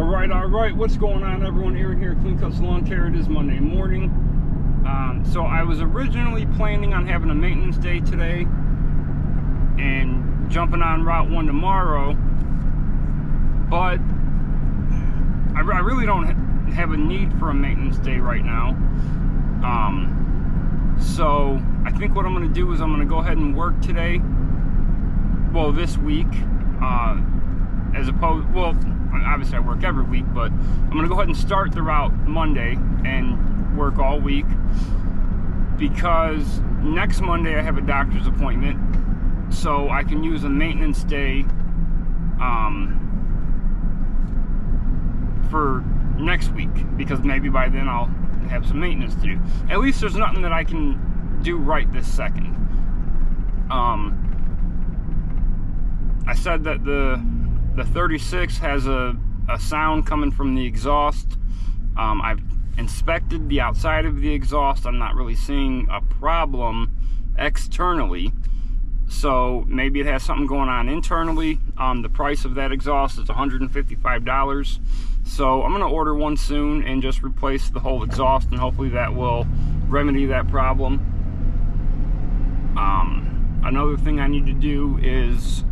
All right. What's going on, everyone? Aaron here, Clean Cuts Lawn Care. It is Monday morning. So I was originally planning on having a maintenance day today and jumping on Route 1 tomorrow, but I really don't have a need for a maintenance day right now. So I think what I'm going to do is I'm going to go ahead and work today. Well, this week, as opposed, well, obviously I work every week, but I'm going to go ahead and start the route Monday and work all week, because next Monday I have a doctor's appointment, so I can use a maintenance day for next week, because maybe by then I'll have some maintenance to do. At least there's nothing that I can do right this second. I said that the 36 has a sound coming from the exhaust. I've inspected the outside of the exhaust. I'm not really seeing a problem externally, so maybe it has something going on internally. The price of that exhaust is $155, so I'm going to order one soon and just replace the whole exhaust, and hopefully that will remedy that problem. Another thing I need to do is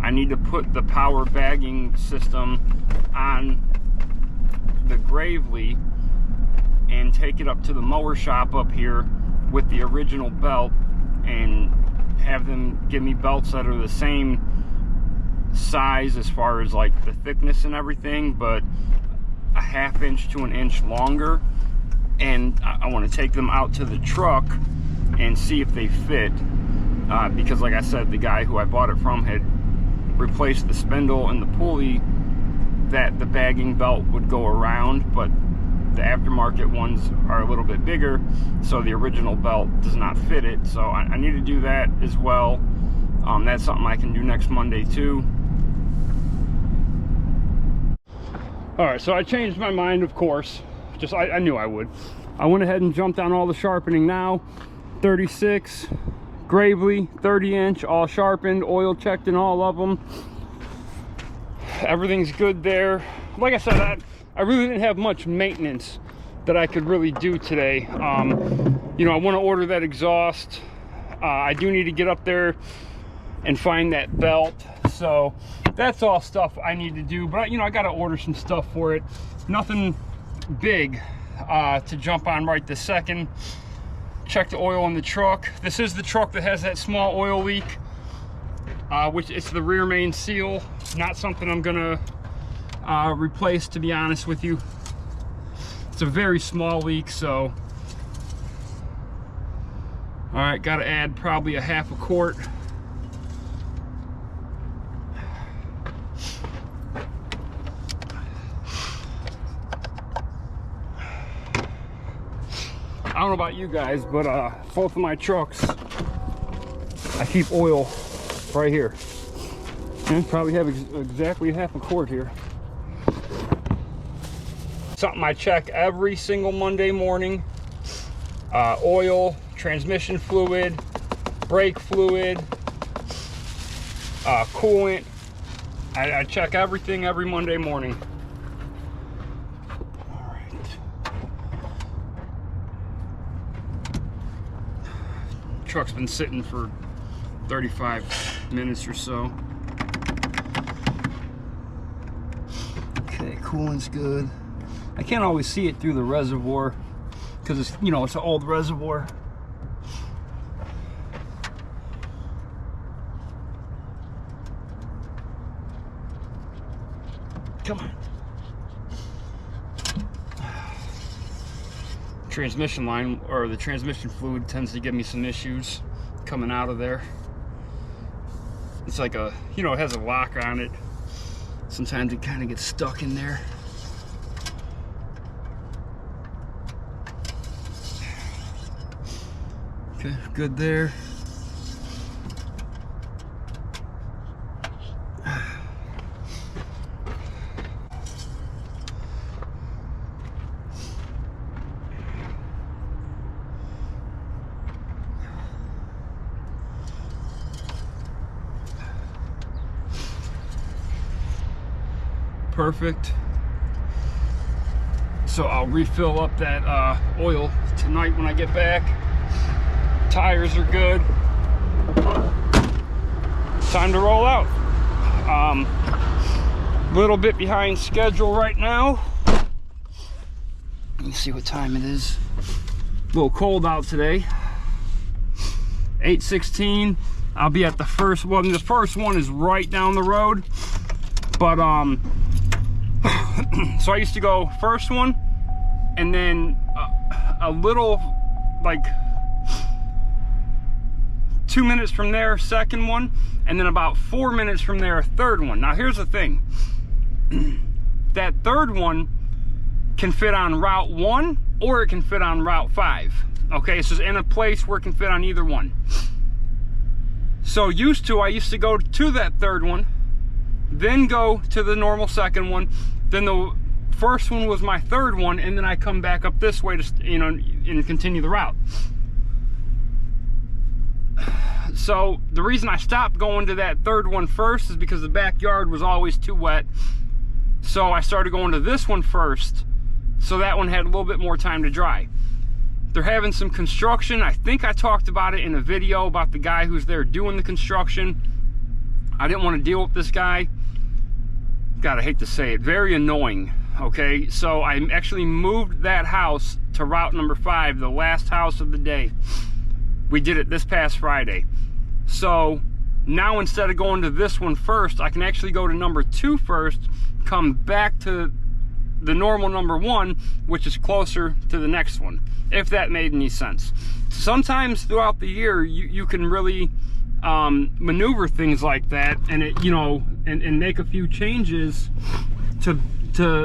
I need to put the power bagging system on the Gravely and take it up to the mower shop up here with the original belt and have them give me belts that are the same size as far as like the thickness and everything, but a ½ inch to an inch longer. And I want to take them out to the truck and see if they fit, because like I said, the guy who I bought it from had replaced the spindle and the pulley that the bagging belt would go around, but the aftermarket ones are a little bit bigger, so the original belt does not fit it. So I need to do that as well. That's something I can do next Monday too. All right, so I changed my mind, of course. I knew I would. I went ahead and jumped on all the sharpening now. 36 Gravely, 30-inch, all sharpened, oil checked in all of them. Everything's good there. Like I said, I really didn't have much maintenance that I could really do today. You know, I want to order that exhaust. I do need to get up there and find that belt. So that's all stuff I need to do. But you know, I got to order some stuff for it. Nothing big to jump on right this second. Check the oil in the truck. This is the truck that has that small oil leak, which it's the rear main seal. Not something I'm gonna replace, to be honest with you. It's a very small leak, so all right, got to add probably a ½ quart. I don't know about you guys, but both of my trucks, I keep oil right here. And probably have exactly ½ quart here. Something I check every single Monday morning. Oil, transmission fluid, brake fluid, coolant. I check everything every Monday morning. Truck's been sitting for 35 minutes or so. Okay, coolant's good. I can't always see it through the reservoir because it's, you know, it's an old reservoir. Come on. Transmission line, or the transmission fluid, tends to give me some issues coming out of there. It's like a, you know, it has a lock on it. Sometimes it kind of gets stuck in there. Okay, good there. Perfect. So I'll refill up that oil tonight when I get back. Tires are good. Time to roll out. Little bit behind schedule right now. Let me see what time it is. A little cold out today. 8:16. I'll be at the first one. The first one is right down the road. But so I used to go first one, and then a little, like 2 minutes from there, second one, and then about 4 minutes from there, third one. Now here's the thing. That third one can fit on Route 1 or it can fit on Route 5. Okay, so it's in a place where it can fit on either one. So I used to go to that third one, then go to the normal second one, then the first one was my third one, and then I come back up this way to, you know, and continue the route. So the reason I stopped going to that third one first is because the backyard was always too wet. So I started going to this one first, so that one had a little bit more time to dry. They're having some construction. I think I talked about it in a video about the guy who's there doing the construction. I didn't want to deal with this guy. God, I hate to say it, very annoying. Okay, so I actually moved that house to route number 5, the last house of the day. We did it this past Friday. So now instead of going to this one first, I can actually go to number 2 first, come back to the normal number 1, which is closer to the next one, if that made any sense. Sometimes throughout the year, you can really maneuver things like that, and it, you know, and make a few changes to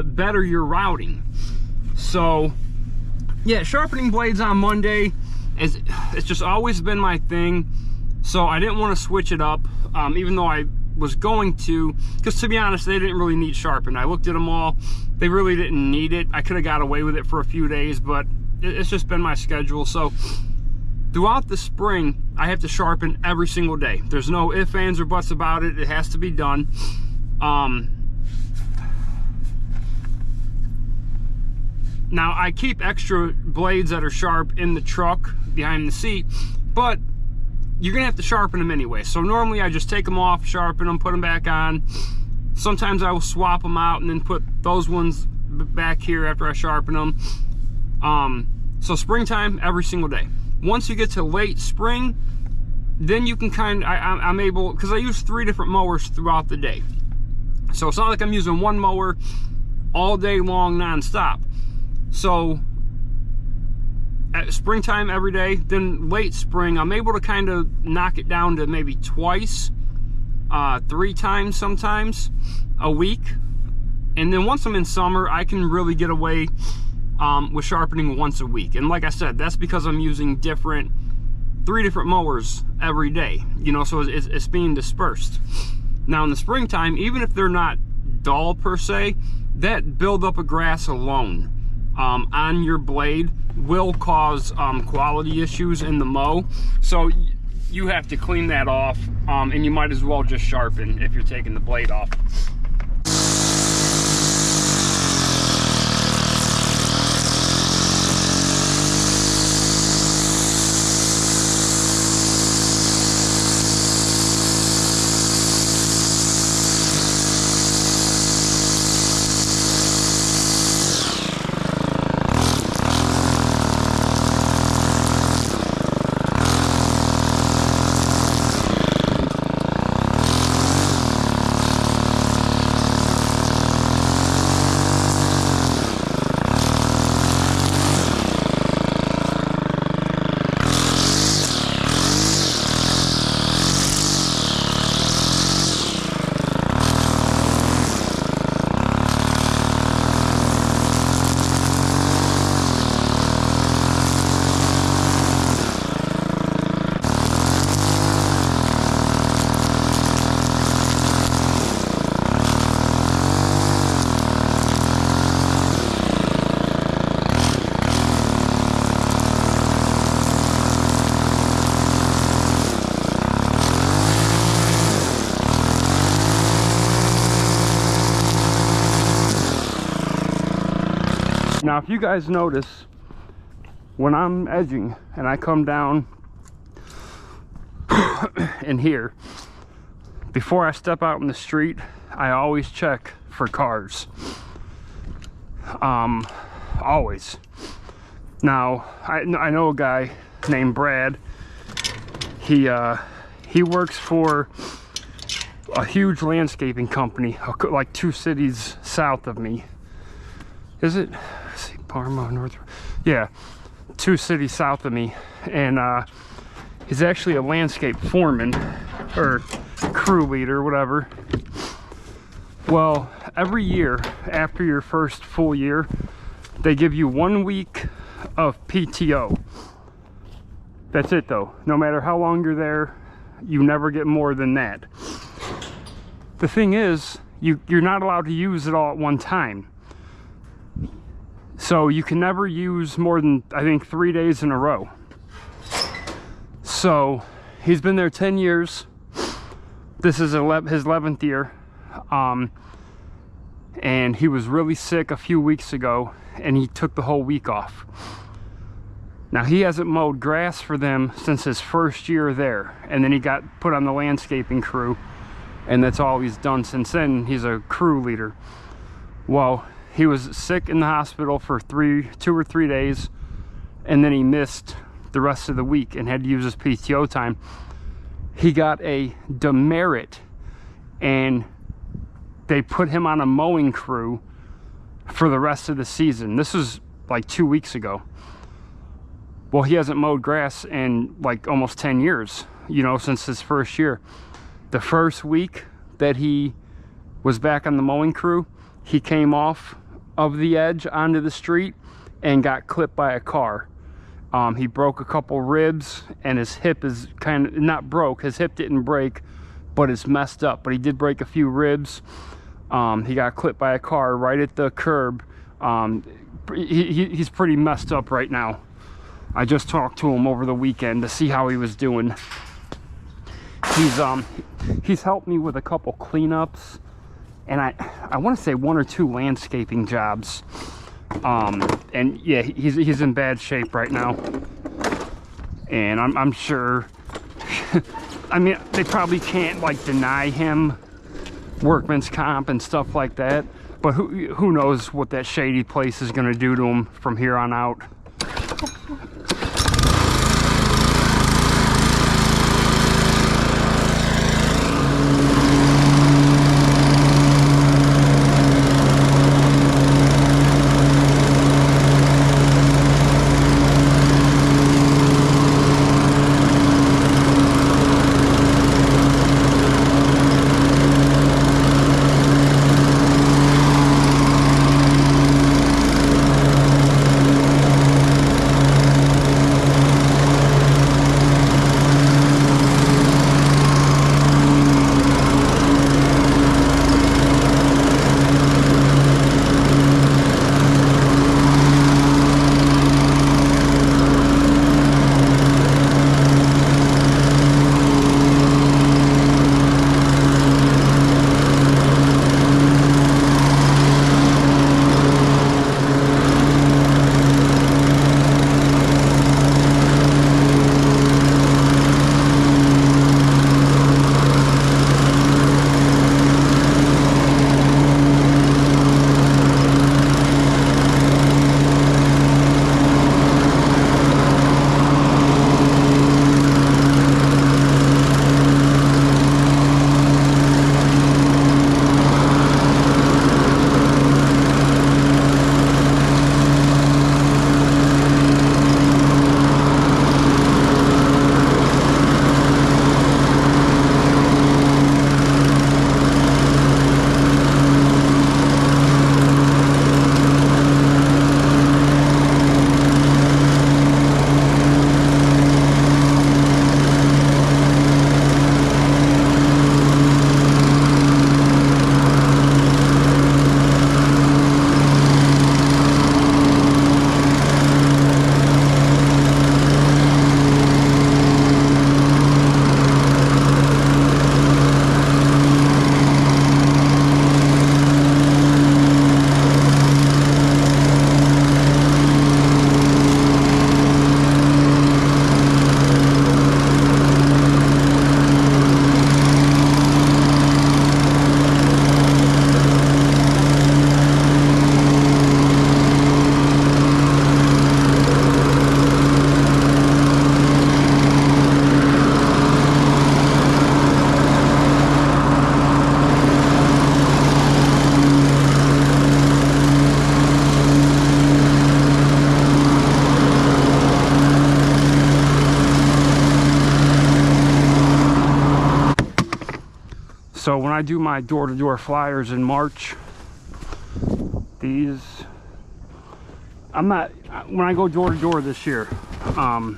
better your routing. So yeah, sharpening blades on Monday it's just always been my thing. So I didn't want to switch it up, even though I was going to, because to be honest, they didn't really need sharpened. I looked at them all. They really didn't need it. I could have got away with it for a few days, but it's just been my schedule. So throughout the spring, I have to sharpen every single day. There's no ifs, ands, or buts about it. It has to be done. Now, I keep extra blades that are sharp in the truck behind the seat, but you're gonna have to sharpen them anyway. So normally I just take them off, sharpen them, put them back on. Sometimes I will swap them out and then put those ones back here after I sharpen them. So springtime, every single day. Once you get to late spring, then you can I'm able, because I use 3 different mowers throughout the day. So it's not like I'm using one mower all day long non-stop. So at springtime every day, then late spring, I'm able to kind of knock it down to maybe twice, 3 times sometimes a week. And then once I'm in summer, I can really get away with sharpening once a week. And like I said, that's because I'm using 3 different mowers every day, you know, so it's being dispersed. Now in the springtime, even if they're not dull per se, that buildup of grass alone on your blade will cause quality issues in the mow. So you have to clean that off, and you might as well just sharpen if you're taking the blade off. Now, if you guys notice, when I'm edging and I come down in here, before I step out in the street, I always check for cars. Always. Now, I know a guy named Brad. He works for a huge landscaping company, like 2 cities south of me. Is it? Let's see, Parma, North. Yeah, 2 cities south of me, and he's actually a landscape foreman or crew leader, whatever. Well, every year after your first full year, they give you 1 week of PTO. That's it though. No matter how long you're there, you never get more than that. The thing is, you're not allowed to use it all at one time. So you can never use more than, I think, 3 days in a row. So he's been there 10 years. This is his 11th year. And he was really sick a few weeks ago, and he took the whole week off. Now, he hasn't mowed grass for them since his first year there, and then he got put on the landscaping crew, and that's all he's done since then. He's a crew leader. Well, he was sick in the hospital for 2 or 3 days, and then he missed the rest of the week and had to use his PTO time. He got a demerit, and they put him on a mowing crew for the rest of the season. This was like 2 weeks ago. Well, he hasn't mowed grass in like almost 10 years, you know, since his first year. The first week that he was back on the mowing crew, he came off of the edge onto the street and got clipped by a car. He broke a couple ribs, and his hip is kind of, not broke, his hip didn't break, but it's messed up. But he did break a few ribs. He got clipped by a car right at the curb. He's pretty messed up right now. I just talked to him over the weekend to see how he was doing. He's helped me with a couple cleanups, and I want to say 1 or 2 landscaping jobs. And yeah, he's in bad shape right now, and I'm sure. I mean, they probably can't like deny him workman's comp and stuff like that, but who knows what that shady place is going to do to him from here on out. I do my door-to-door flyers in March, these, when I go door-to-door this year, I'm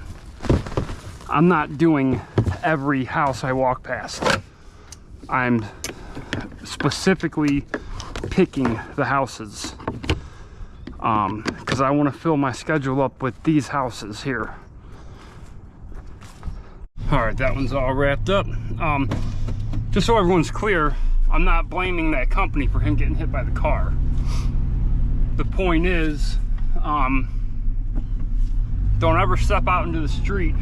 not doing every house I walk past. I'm specifically picking the houses, because I want to fill my schedule up with these houses here. All right, that one's all wrapped up. Just so everyone's clear, I'm not blaming that company for him getting hit by the car. The point is, don't ever step out into the street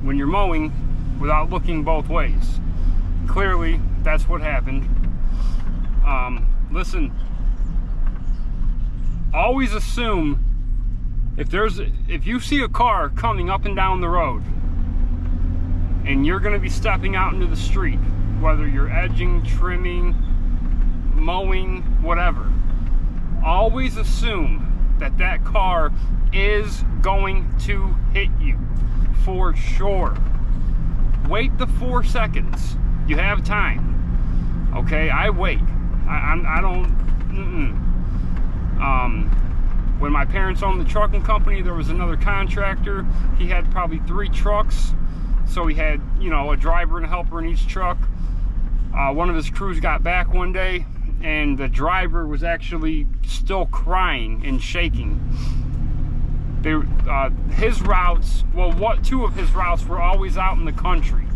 when you're mowing without looking both ways. Clearly, that's what happened. Listen, always assume if you see a car coming up and down the road, and you're going to be stepping out into the street, whether you're edging, trimming, mowing, whatever, always assume that that car is going to hit you for sure. Wait the 4 seconds. You have time. Okay, I wait. I don't. When my parents owned the trucking company, there was another contractor. He had probably 3 trucks. So he had, you know, a driver and a helper in each truck. One of his crews got back one day, and the driver was actually still crying and shaking. His routes, well, 2 of his routes were always out in the country.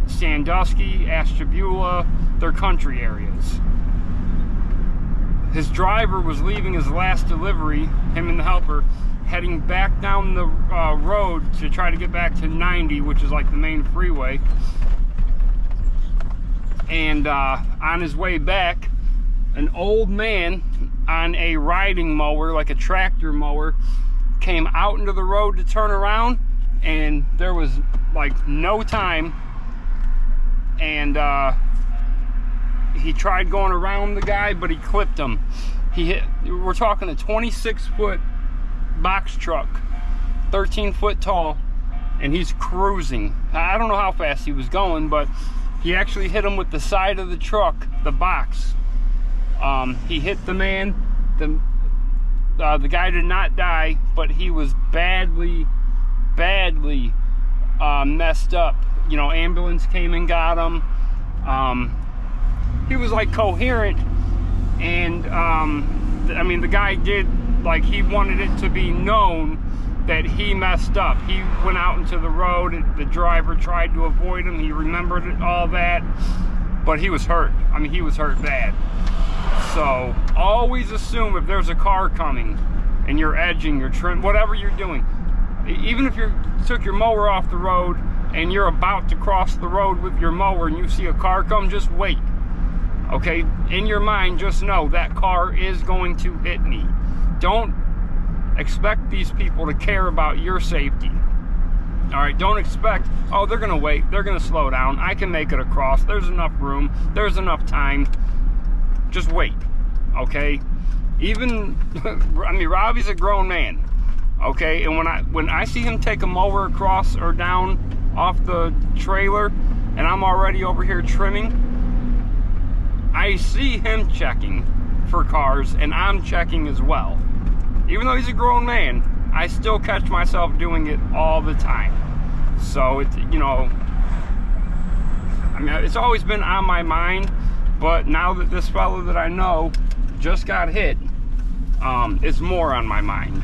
Sandusky, Ashtabula, they're country areas. His driver was leaving his last delivery, him and the helper, heading back down the road to try to get back to 90, which is like the main freeway. And on his way back, an old man on a riding mower, like a tractor mower, came out into the road to turn around, and there was like no time. And he tried going around the guy, but he clipped him. We're talking a 26-foot box truck, 13 foot tall, and he's cruising. I don't know how fast he was going, but he actually hit him with the side of the truck, the box. He hit the man. The guy did not die, but he was badly messed up. You know, ambulance came and got him. He was like coherent, and I mean, the guy did, like, he wanted it to be known that he messed up. He went out into the road, the driver tried to avoid him, he remembered all that, but he was hurt. I mean, he was hurt bad. So always assume if there's a car coming and you're edging, you're trimming, whatever you're doing, even if you took your mower off the road and you're about to cross the road with your mower and you see a car come, just wait. Okay, in your mind, just know that car is going to hit me. Don't expect these people to care about your safety. All right, don't expect, oh, they're gonna wait, they're gonna slow down, I can make it across, there's enough room, there's enough time. Just wait, okay? Even, I mean, Robbie's a grown man, okay? And when I see him take a mower across or down off the trailer, and I'm already over here trimming, I see him checking for cars, and I'm checking as well. Even though he's a grown man, I still catch myself doing it all the time. So it's, you know, I mean, it's always been on my mind, but now that this fellow that I know just got hit, it's more on my mind.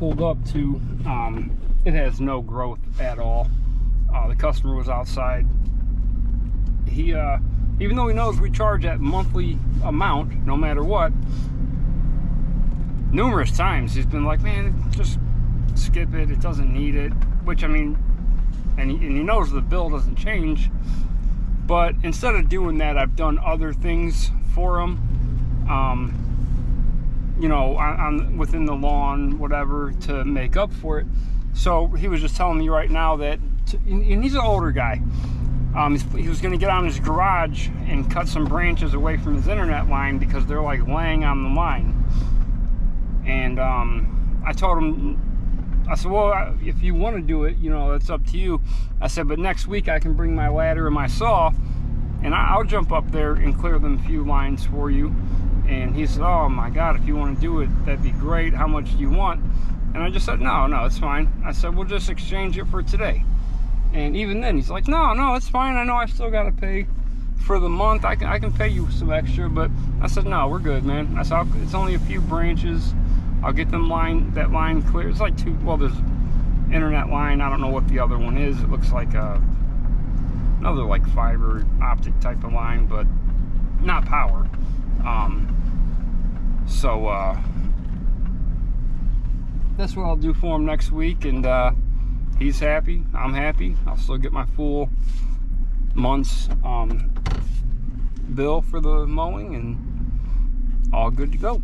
pulled up to, it has no growth at all. The customer was outside. He, even though he knows we charge that monthly amount, no matter what, numerous times he's been like, man, just skip it, it doesn't need it. Which, I mean, and he knows the bill doesn't change. But instead of doing that, I've done other things for him, you know, within the lawn, whatever, to make up for it. So he was just telling me right now that, and he's an older guy, he was going to get on his garage and cut some branches away from his internet line because they're like laying on the line. And I told him, I said, well, if you want to do it, you know, it's up to you. I said, but next week I can bring my ladder and my saw, and I'll jump up there and clear them a few lines for you. And he said, oh my God, if you want to do it, that'd be great. How much do you want? And I just said, no, it's fine. I said, we'll just exchange it for today. And even then, he's like, no, it's fine. I know I still got to pay for the month. I can pay you some extra. But I said, no, we're good, man. I said, it's only a few branches. I'll get that line clear. It's like well, there's internet line. I don't know what the other one is. It looks like another like fiber optic type of line, but not power. So that's what I'll do for him next week, and he's happy, I'm happy. I'll still get my full month's bill for the mowing, and all good to go.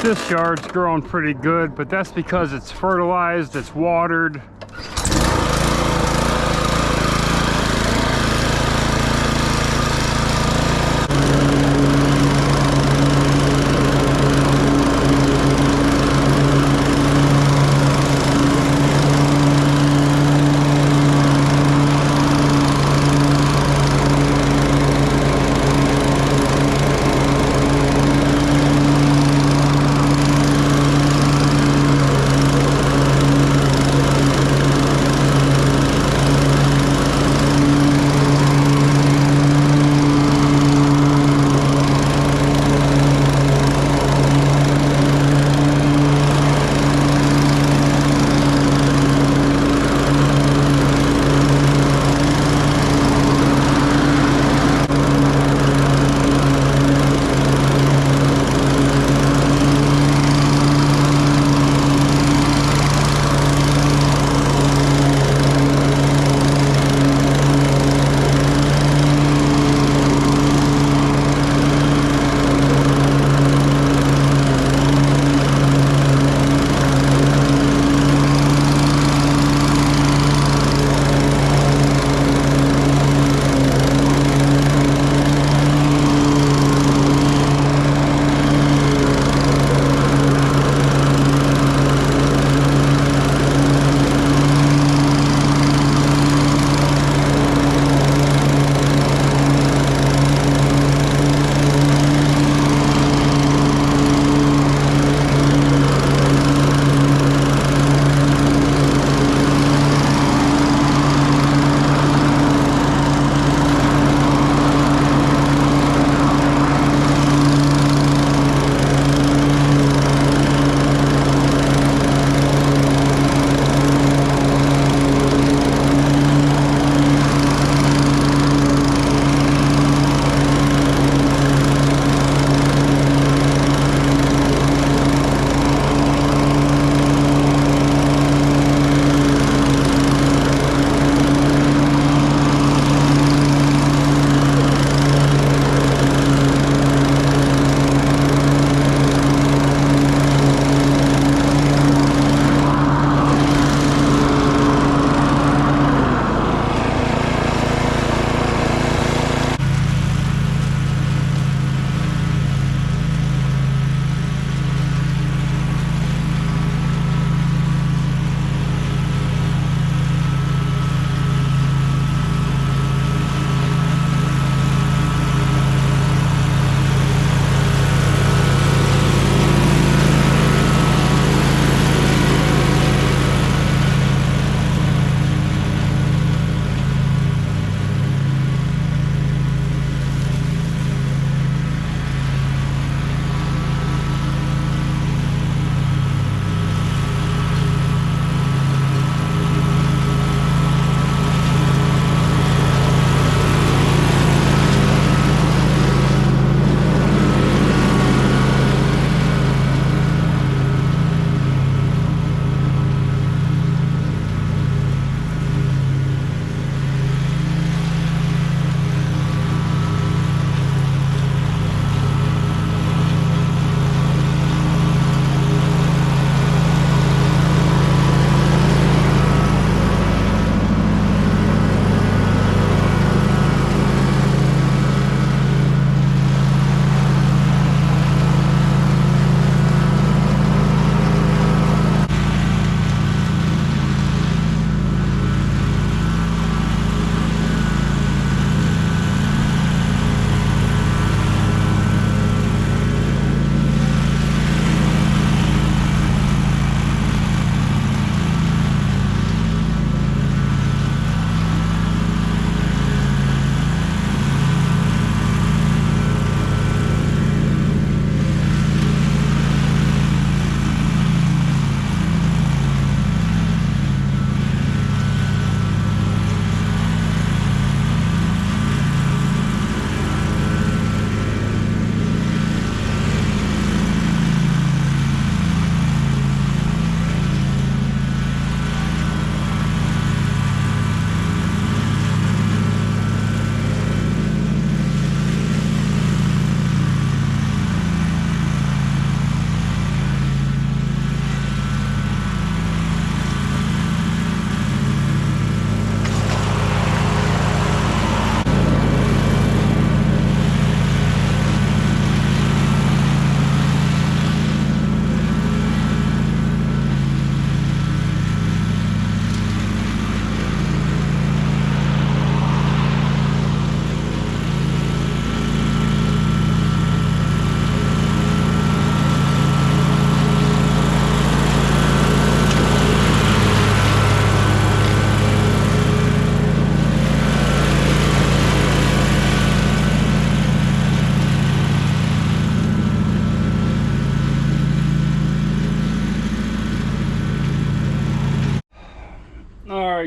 This yard's growing pretty good, but that's because it's fertilized, it's watered.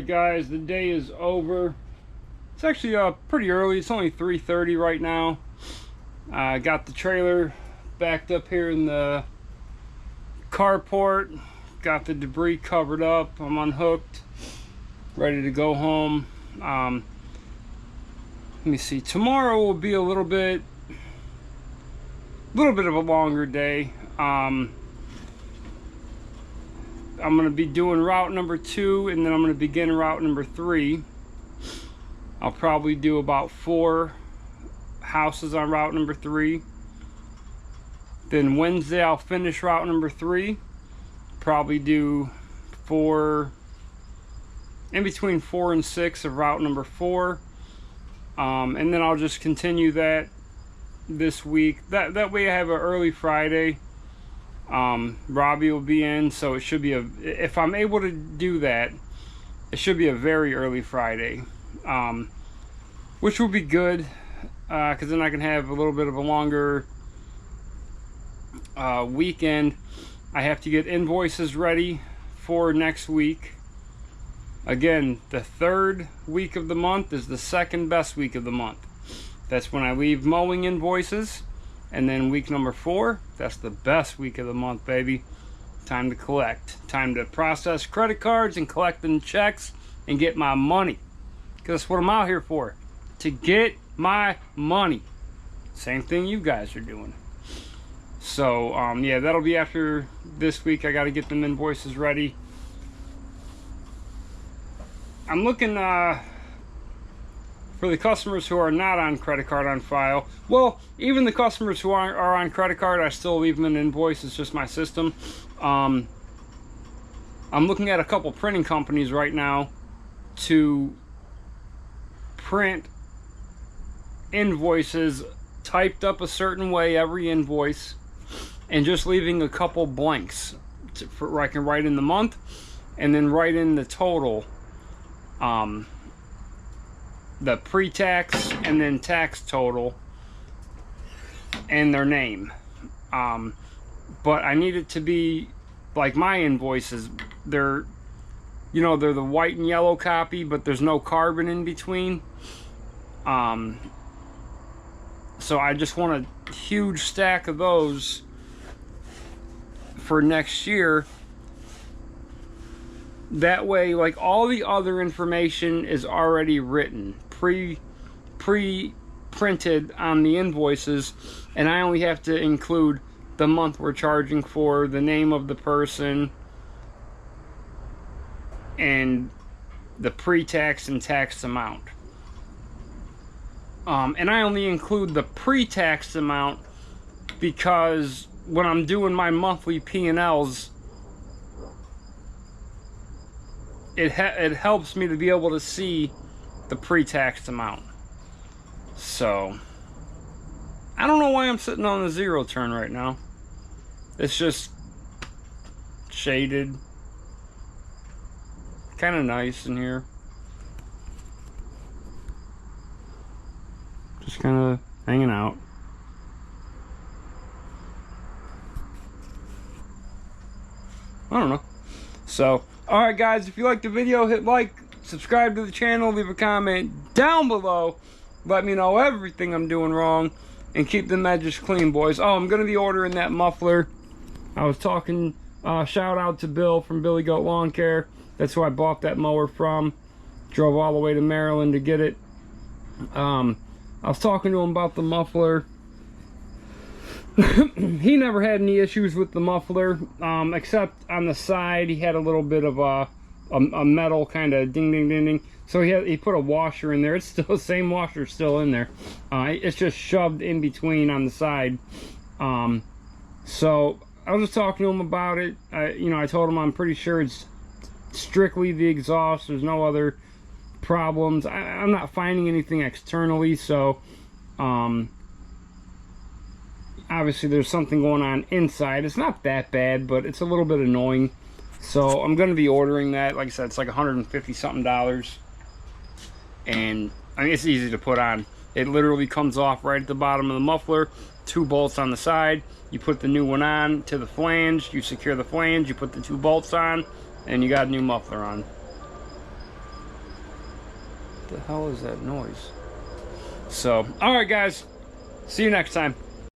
Alright guys, the day is over. It's actually pretty early. It's only 3:30 right now. I got the trailer backed up here in the carport. Got the debris covered up. I'm unhooked, ready to go home. Let me see. Tomorrow will be a little bit of a longer day. I'm going to be doing route number 2, and then I'm going to begin route number 3. I'll probably do about 4 houses on route number 3. Then Wednesday I'll finish route number 3. Probably do in between 4 and 6 of route number 4. And then I'll just continue that this week. That way I have an early Friday. Robbie will be in, so it should be if I'm able to do that, it should be a very early Friday, which will be good, because then I can have a little bit of a longer weekend. I have to get invoices ready for next week. Again, the 3rd week of the month is the 2nd best week of the month. That's when I leave mowing invoices. And then week number 4, that's the best week of the month, baby. Time to collect. Time to process credit cards and collecting checks and get my money. Because that's what I'm out here for. To get my money. Same thing you guys are doing. So, yeah, that'll be after this week. I got to get them invoices ready. I'm looking for the customers who are not on credit card on file. Well, even the customers who are on credit card, I still leave them an invoice. It's just my system. I'm looking at a couple printing companies right now to print invoices typed up a certain way, every invoice, and just leaving a couple blanks where I can write in the month and then write in the total, the pre-tax and then tax total and their name. But I need it to be like my invoices. They're the white and yellow copy, but there's no carbon in between. So I just want a huge stack of those for next year. That way, like, all the other information is already written, pre-printed on the invoices, and I only have to include the month we're charging for, the name of the person, and the pre-tax and tax amount. And I only include the pre-tax amount because when I'm doing my monthly P&Ls, it helps me to be able to see the pre-tax amount. So, I don't know why I'm sitting on the 0 turn right now. It's just shaded. Kind of nice in here. Just kind of hanging out. I don't know. So, alright guys, if you liked the video, hit like, subscribe to the channel, leave a comment down below. Let me know everything I'm doing wrong, and keep the edges clean, boys. Oh, I'm going to be ordering that muffler. I was talking, shout out to Bill from Billy Goat Lawn Care. That's who I bought that mower from. Drove all the way to Maryland to get it. I was talking to him about the muffler. He never had any issues with the muffler, except on the side he had a little bit of a metal kind of ding ding ding ding. So he put a washer in there. It's still the same washer still in there. It's just shoved in between on the side. So I was just talking to him about it. I told him I'm pretty sure it's strictly the exhaust. There's no other problems. I'm not finding anything externally, so obviously there's something going on inside. It's not that bad, but it's a little bit annoying. So I'm going to be ordering that. Like I said, it's like $150 something, and I mean, it's easy to put on. It literally comes off right at the bottom of the muffler. 2 bolts on the side. You put the new one on to the flange. You secure the flange. You put the 2 bolts on, and you got a new muffler on. The hell is that noise? So, all right, guys. See you next time.